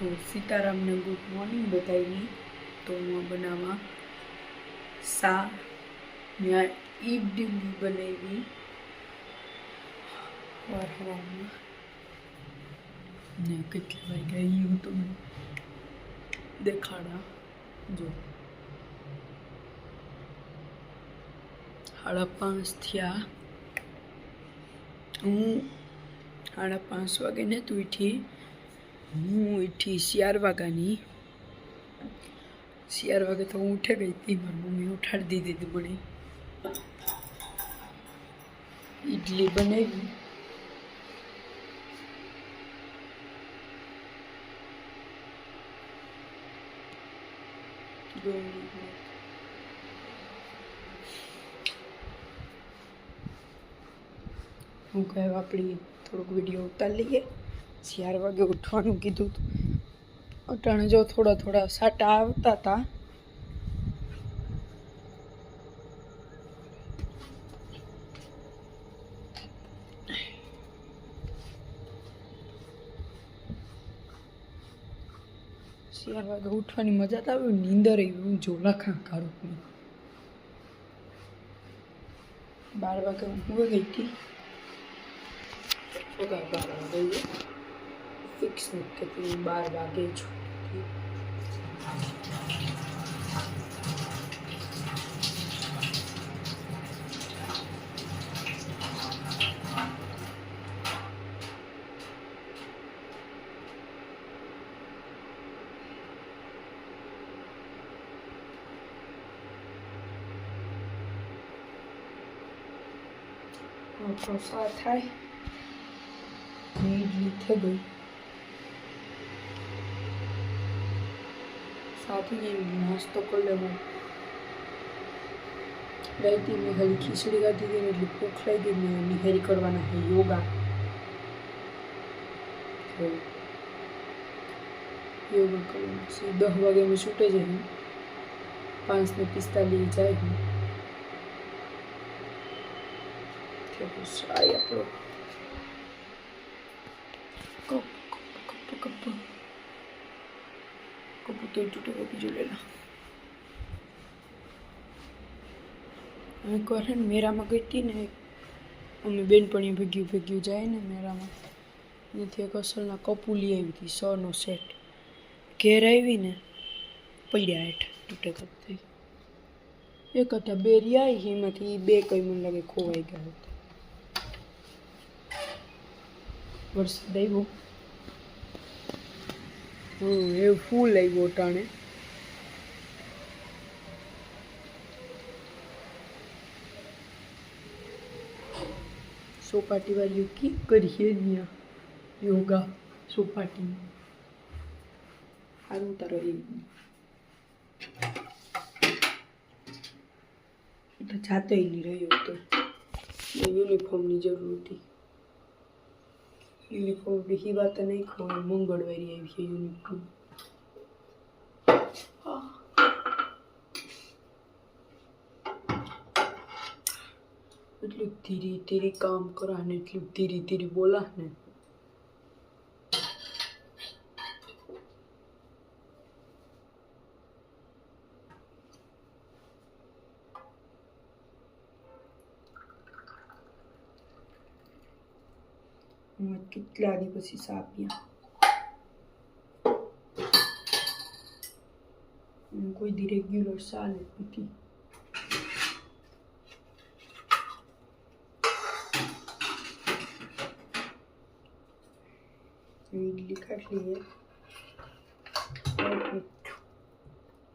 तो सीताराम ने good morning बताई। तो मैं बनावा सा मैं इडली बनावी ने કેટલા વાગ્યા આવ્યું તો દેખાડા જો 5:30 થયા। હું 5:30 વાગે ને તું ઉઠી હું ઉઠી 4 વાગ્યાની 4 વાગે તો હું ઉઠે ગઈ હતી। મારી મમ્મી ઉઠાડી દીધી હતી મને। इडली बनेगी हूँ कहे अपनी थोड़ोक वीडियो उतार लीए। 4 वागे उठवानुं कीधुं अटाणे जो थोड़ा थोड़ा साटा आवता था। चार वागे उठवानी मजा तो आवे नींदर हूँ झोला खांकारो 12 वागे हुई गई थी। 12 वागे फिक्स नहीं कहती 12 वागे छूटी थी। तो साथ है इडली थे गई साथ ही नाश्तो कर ले गई थी। मैं खाली खीचड़ी खाती थी એટલે ભૂખ લાગી ગઈ। मैं निहारी करवाना है योगा। तो योगा करवाना से 10 वागे में छूटे जाए 5:45 जाए हूँ। आई अपनो कप तो टूटे को बीजू लेला। एक बार मेरा में गई थी ने अमे बेनपणी भेग्यू जाए ने मेरा में एक असलना कपू ली आई थी 100 नो सेट। घेर आई ने पड्या हेठ टूटे कप थी। एक था बेरी आई एमांथी 2 कई मन लगे खोवाई गया था। वरसाद आव्यो ए फूल आव्यो टाणे। सोपाटी वाली की करिए निया योगा सोपाटी हारू तारो तो जाते ही नहीं रही तो यूनिफॉर्म की जरूर थी। यूनिफॉर्म भी बात नहीं खो मंगलवारी आई है यूनिफॉर्म। એટલું ધીરે ધીરે કામ કરા ને એટલું ધીરે ધીરે બોલા ને કેટલા દી પછી સા પીયા। કોઈ દી રેગ્યુલર સા નથી પીતી। इडली काट ली है और मिठू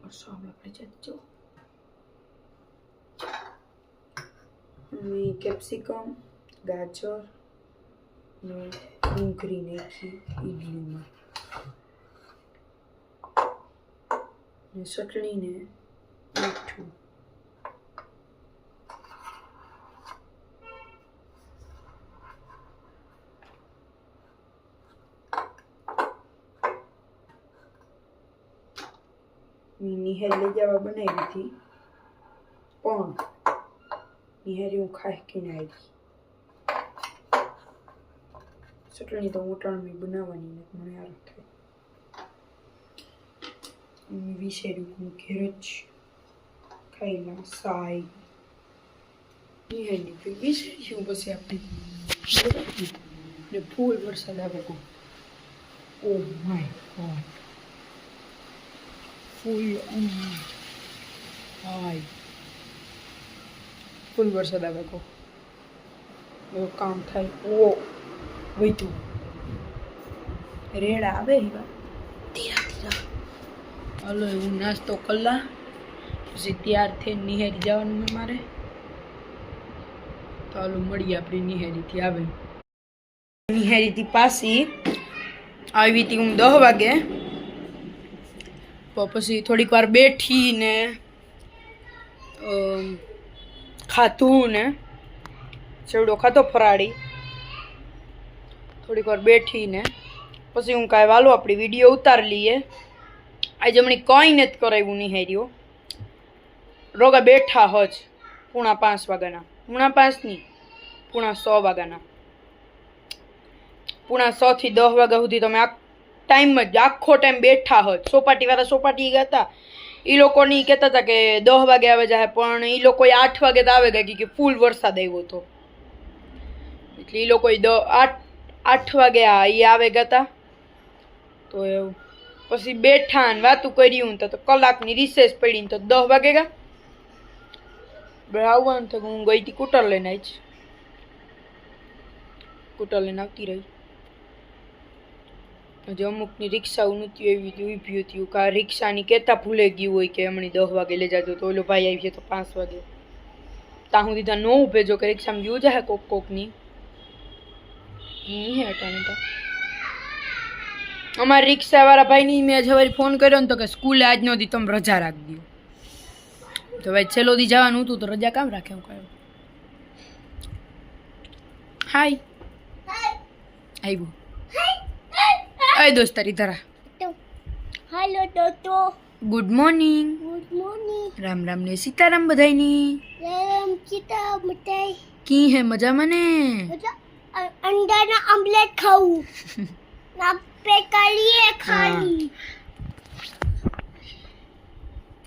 और सामला पड़ जाओ कैप्सिकम गाजर ने डूंगरी नाखी इडली में चटनी ने मिठू निहारी ले जावा बनाई थी पण निहारी हूँ खाई के आई। चटनी तो मोटाण में बनावानी ने मने आ रखे વિસેર્યું ઘેર જ ખાઈ ના સાઈ નિહાળી વિસેર્યું પછી આપણે ને ફૂલ વરસાદ આવે કો ઓ માય ગોડ ફૂલ હાય ફૂલ વરસાદ આવે કો એવું કામ થાય ઓ વૈતું રેડા આવે એવા ધીરા ધીરા હાલો એવું નાસ્તો કલા પછી તૈયાર થઈને નિહાળી જવાનું છે મારે તો હાલો મળીએ આપણે નિહાળીથી આવે નિહાળીથી પાછી આવી હતી હું 10 વાગે તો પછી થોડીક વાર બેઠી ને ખાધું ને ચેવડો ખાધો ફરાળી થોડીક વાર બેઠીને પછી હું કાંઈ વાલો આપણી વિડીયો ઉતારી લઈએ આજે હમણાં કંઈ નથી કરાવ્યું નિહાર્યો રોગા બેઠા હજ 4:30 વાગ્યાના 4:30 નહીં 6:30 વાગ્યાના 6:30 થી 10 વાગ્યા સુધી તમે આ ટાઈમ જ આખો ટાઈમ બેઠા હજ સોપાટીવાળા સોપાટી ગયા હતા એ લોકોની કહેતા હતા કે 10 વાગે આવે જાય પણ એ લોકોએ 8 વાગે તો આવે ગયા કે ફૂલ વરસાદ આવ્યો હતો એટલે એ લોકોએ 8 વાગે એ આવે ગયા હતા તો એવું પછી બેઠા ને વાતું કર્યું તો કલાકની રિસેસ પડી ને તો 10 વાગે ગયા આવવાનું તો હું ગઈ હતી સ્કૂટર લઈને આવી સ્કૂટર લઈને આવતી રહી હજી અમુકની રિક્ષા નહોતી એવી ઊભી હતી કા રિક્ષાની કહેતા ભૂલે ગયું હોય કે હમણાં 10 વાગે લઈ જાજો તો ઓલો ભાઈ આવી છે તો 5 વાગે ત્યાં હું દીધા ન ઊભે જો કે રિક્ષામાં વ્યૂ જાય કોકની નહીં હટાને તો અમારા રિક્ષાવાળા ભાઈની મેં જવારી ફોન કર્યો ને તો કે સ્કૂલે આજ નહોતી તમે રજા રાખી દો તો ભાઈ છેલ્લો દી જવાનું હતું તો રજા કામ રાખે હું કહ્યું હાય આવ્યું અય દોસ્તારી ધરા हेलो दोस्तों good morning good morning Ram Ram ને સીતારામ બધાયની राम सीता मिठाई કી હે મજામાં ને अंडा ना ऑमलेट खाऊं ना पे करिए खाली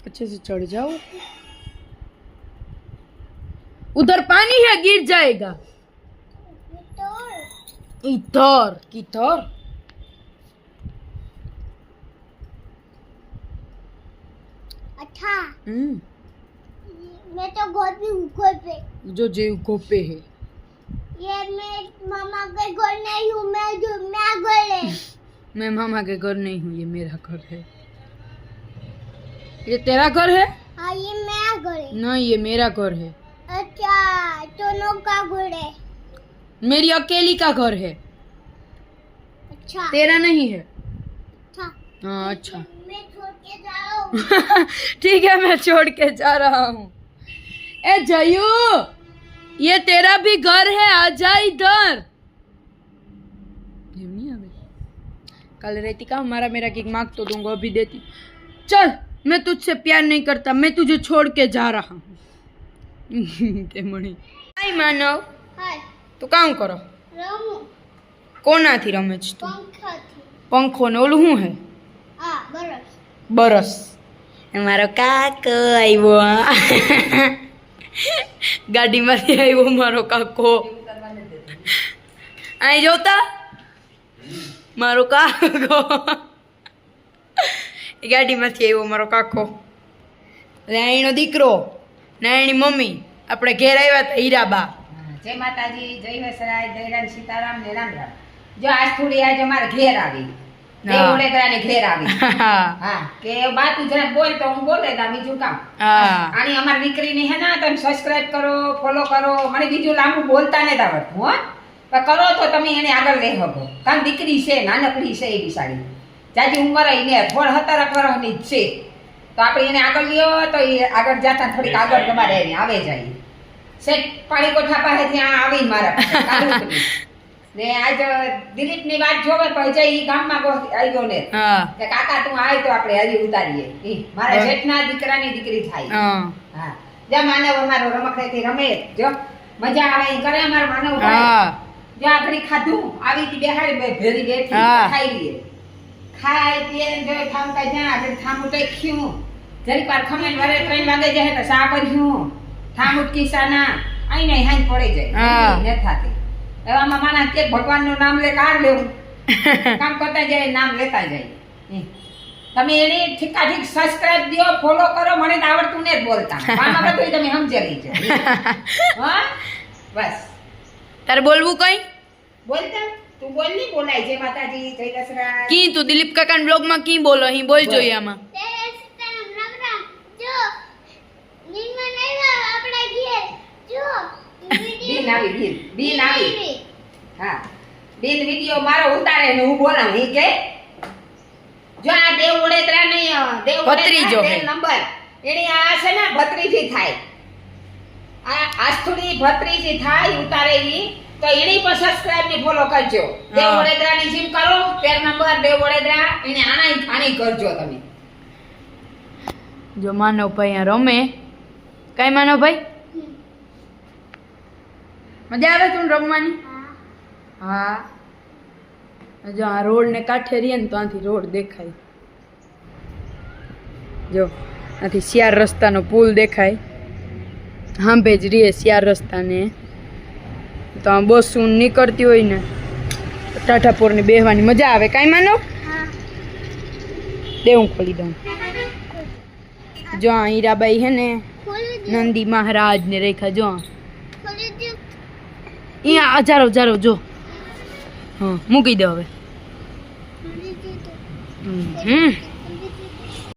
अच्छे से चढ़ जाओ उधर पानी है गिर जाएगा इधर किधर अच्छा मैं तो गोभी ऊपर पे जो जेव गोपे है ये मैं मामा के घर नहीं हूँ मैं घर है मैं मामा के घर नहीं हूँ ये मेरा घर है ये तेरा घर है हाँ ये मेरा घर है नहीं ये मेरा घर है अच्छा दोनों का घर है मेरी अकेली का घर है अच्छा तेरा नहीं है अच्छा हाँ अच्छा मैं छोड़ के जाऊँ ठीक है मैं छोड़ के जा रहा हूँ ए जयू ये तेरा भी घर है आजा इधर नहीं आवे कल रहती का हमारा मेरा केक मांग तो दूंगा अभी देती चल मैं तुझसे प्यार नहीं करता मैं तुझे छोड़ के जा रहा हूँ के मणि हाय मानव हाय तू काम करो रमू कोनाથી રમે છે તું पंखा थी પંખો ને ઓલું શું હે हाँ बरस બરસ મારો કાકો આવ્યો ગાડીમાંથી આવ્યો મારો કાકો અહીં જોતા મારો કાકો ગાડીમાંથી આવ્યો મારો કાકો એનો દીકરો ને એની મમ્મી આપણે ઘેર આવ્યા હતા હીરાબા જય માતાજી જય વસરાય જય રામ સીતારામ ને રામ રામ જો આજ થોડી આજે અમારે ઘેર આવી દેવોડેગરા ને ઘેર આવી હા કે બા તું જરા બોલ તો હું બોલે દા બીજું કામ આની અમારી દીકરીને હે ને તમે સબસ્ક્રાઇબ કરો ફોલો કરો મને બીજું લાંબુ બોલતા ને આવડતું હો પણ કરો તો તમે એને આગળ લઈ શકો કારણ દીકરી છે નાનકડી છે એ બિસાડી જાજી ઉંમર એને 17 વર્ષની જ છે તો આપણે એને આગળ લ્યો તો એ આગળ જતા થોડીક આગળ તમારે એને આવે જાય સેટ પાણી કોઠા પાસે ત્યાં આવી મારા પાસે ને આજ દિલીપ ની વાત જોવે પણ જઈ ઈ ગામમાં આવ્યો ને કે કાકા તું આય તો આપણે હજી ઉતારીએ ઈ મારા જેઠના દીકરાની દીકરી થાય હા જા માનવ અમારો રમકડેથી રમે જો મજા આવે ઈ કરે અમારો માનવ ભાઈ જો આગળી ખાધું આવી તી બેહાડી ભેરી બેઠી ખાઈ લઈએ ખાય પીએ ને જોઈ ઠામકા જ્યાં એટલે ઠામું કઈ ખીવું જરીક વાર ખમેન વરે 3 વાગે જાય તો સા કર્યું ઠામું કિસ્સાના અહીં નહીં હાઈ પડી જાય હા. ન થાતી એવામાં માના કે ભગવાનનું નામ લે કાઢ લેવું કામ કરતા જાય નામ લેતા જાય તમે એની ઠીક સબસ્ક્રાઇબ દો ફોલો કરો મને તો આવડતું ને જ બોલતા આમાં બધું તમે સમજેલી છે હા બસ તારે બોલવું કઈ બોલતા તું બોલ ની બોલાય જય માતાજી જય દશરથ કી તું દિલીપ કાકાના બ્લોગમાં કી બોલો અહીં બોલ જોઈએ આમાં તેરે સીતારામ રામ રામ જો નીમાં નઈવા આપડા ઘેર જો બિન આવી હા બિન વિડિયો મારો ઉતારે ને હું બોલાવું ઈ કે જો આ દેવ વડોદરા નહીં દેવ ભત્રીજો હે. નંબર એની આ છે ને ભત્રીજી થાય આ આસ્થુડી ભત્રીજી થાય ઉતારે ઈ તો એની પર સબસ્ક્રાઇબ ને ફોલો કરજો દેવ હા. વડોદરા ની જીમ કરો 13 નંબર દેવ વડોદરા એને આની કરજો તમે જો માનવભાઈ અહીંયા રમે કઈ માનવભાઈ મજા આવે તું રમવાની હા જો આ રોડ ને કાંઠે રહીએ ને તો આથી રોડ દેખાય જો આથી શિયાર રસ્તાનો પુલ દેખાય હાંભે જ રહીએ શિયાર રસ્તાને તો આ બસો નીકળતી હોય ને તો ટાઢાપોરની બેહવાની મજા આવે કાંઈ માનો હા દે હું ખોલી દઉં જો આ હીરાબાઈ હે ને ખોલી દે નંદી મહારાજ ને રેખા જો ખોલી દે અહીંયા હજારો જો હા મૂકી દો હવે ખોલી દે હમ